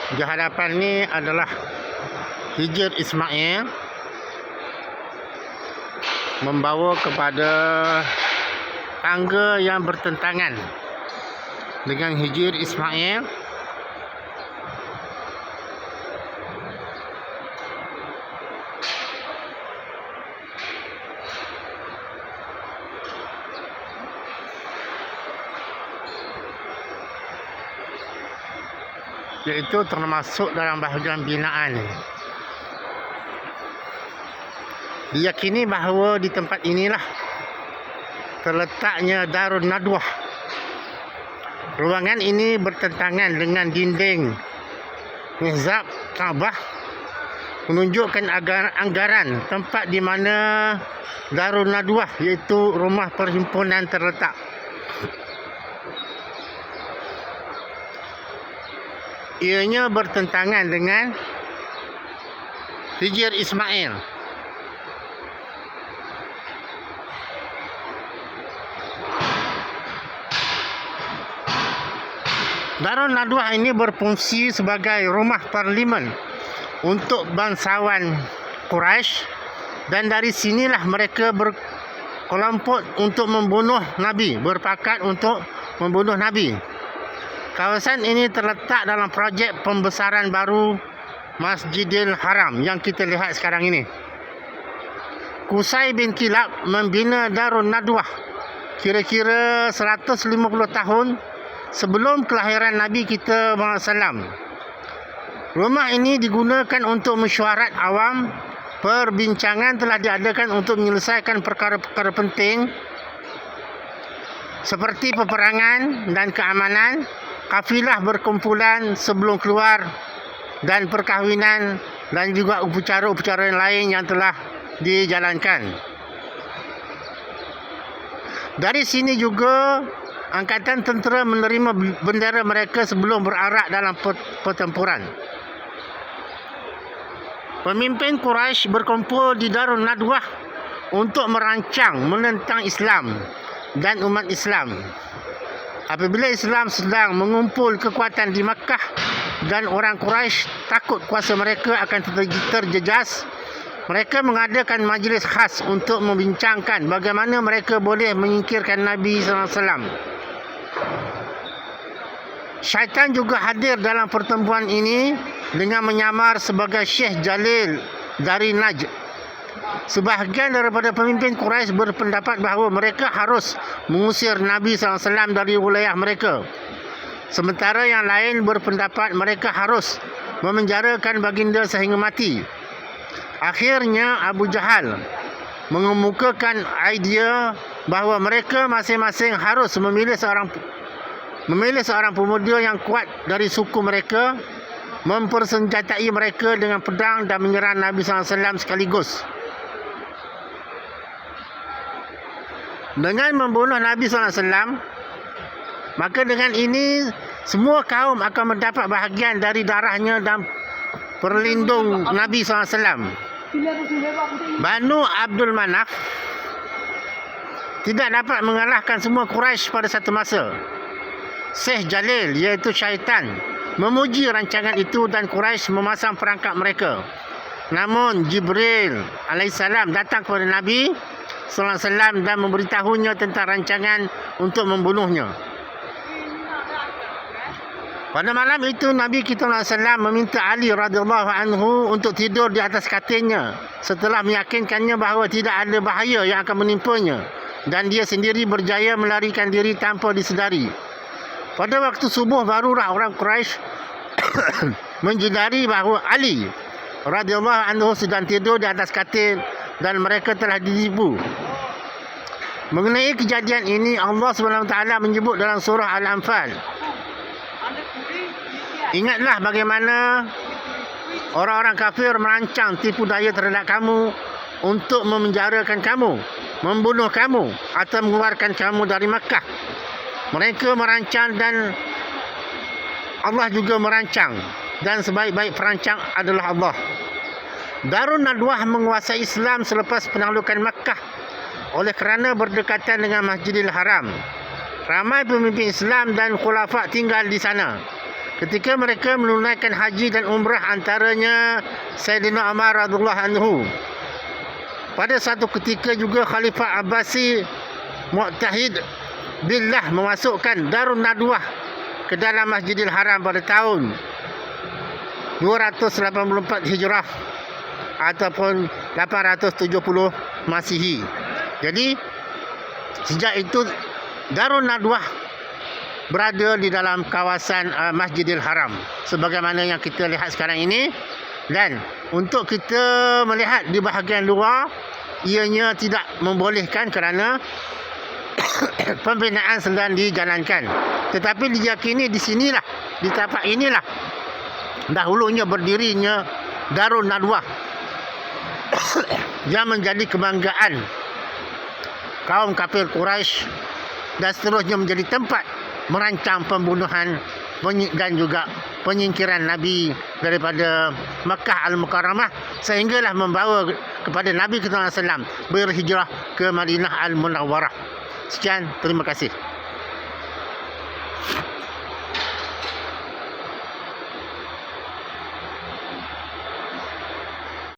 Di hadapan ni adalah Hijr Ismail membawa kepada tangga yang bertentangan dengan Hijr Ismail. Iaitu termasuk dalam bahagian binaan. Diyakini bahawa di tempat inilah terletaknya Darun Nadwah. Ruangan ini bertentangan dengan dinding Mihzab Kaabah, menunjukkan anggaran tempat di mana Darun Nadwah iaitu rumah perhimpunan terletak. Ianya bertentangan dengan Hijr Ismail. Darun Nadwah ini berfungsi sebagai rumah parlimen untuk bangsawan Quraisy, dan dari sinilah mereka berkelompok untuk membunuh Nabi, berpakat untuk membunuh Nabi. Kawasan ini terletak dalam projek pembesaran baru Masjidil Haram yang kita lihat sekarang ini. Qusay bin Kilab membina Darun Nadwah kira-kira 150 tahun sebelum kelahiran Nabi kita SAW. Rumah ini digunakan untuk mesyuarat awam. Perbincangan telah diadakan untuk menyelesaikan perkara-perkara penting seperti peperangan dan keamanan, kafilah berkumpulan sebelum keluar, dan perkahwinan, dan juga upacara-upacara lain yang telah dijalankan. Dari sini juga angkatan tentera menerima bendera mereka sebelum berarak dalam pertempuran. Pemimpin Quraisy berkumpul di Darun Nadwah untuk merancang menentang Islam dan umat Islam. Apabila Islam sedang mengumpul kekuatan di Makkah dan orang Quraisy takut kuasa mereka akan terjejas, mereka mengadakan majlis khas untuk membincangkan bagaimana mereka boleh menyingkirkan Nabi SAW. Syaitan juga hadir dalam pertemuan ini dengan menyamar sebagai Syekh Jalil dari Najd. Sebahagian daripada pemimpin Quraisy berpendapat bahawa mereka harus mengusir Nabi SAW dari wilayah mereka. Sementara yang lain berpendapat mereka harus memenjarakan baginda sehingga mati. Akhirnya Abu Jahal mengemukakan idea bahawa mereka masing-masing harus memilih seorang pemuda yang kuat dari suku mereka, mempersenjatai mereka dengan pedang dan menyerang Nabi SAW sekaligus. Dengan membunuh Nabi SAW, maka dengan ini semua kaum akan mendapat bahagian dari darahnya dan perlindung Nabi SAW. Banu Abdul Manaf tidak dapat mengalahkan semua Quraisy pada satu masa. Syekh Jalil iaitu syaitan memuji rancangan itu dan Quraisy memasang perangkap mereka. Namun Jibril alaihissalam datang kepada Nabi SAW dan memberitahunya tentang rancangan untuk membunuhnya. Pada malam itu Nabi kita SAW meminta Ali radhiyallahu anhu untuk tidur di atas katilnya setelah meyakinkannya bahawa tidak ada bahaya yang akan menimpanya, dan dia sendiri berjaya melarikan diri tanpa disedari. Pada waktu subuh barulah orang Quraisy menjedari bahawa Ali radhiyallahu anhu sedang tidur di atas katil dan mereka telah ditipu. Mengenai kejadian ini Allah SWT menyebut dalam surah Al-Anfal, ingatlah bagaimana orang-orang kafir merancang tipu daya terhadap kamu untuk memenjarakan kamu, membunuh kamu atau mengeluarkan kamu dari Makkah. Mereka merancang dan Allah juga merancang, dan sebaik-baik perancang adalah Allah. Darun Nadwah menguasai Islam selepas penaklukan Makkah oleh kerana berdekatan dengan Masjidil Haram. Ramai pemimpin Islam dan khulafa tinggal di sana. ketika mereka menunaikan haji dan umrah, antaranya Sayyidina Umar radhiyallahu anhu. Pada satu ketika juga Khalifah Abbasi Mu'tahid Billah memasukkan Darun Nadwah ke dalam Masjidil Haram pada tahun 284 Hijrah ataupun 870 Masihi. Jadi sejak itu Darun Nadwah berada di dalam kawasan Masjidil Haram sebagaimana yang kita lihat sekarang ini. Dan untuk kita melihat di bahagian luar, ianya tidak membolehkan kerana pembinaan sedang dijalankan. Tetapi diyakini di sinilah, di tapak inilah dahulunya berdirinya Darun Nadwah yang menjadi kebanggaan kaum kafir Quraisy dan seterusnya menjadi tempat merancang pembunuhan dan juga penyingkiran Nabi daripada Makkah Al-Mukarramah sehinggalah membawa kepada Nabi SAW berhijrah ke Madinah Al-Munawwarah. Sekian, terima kasih.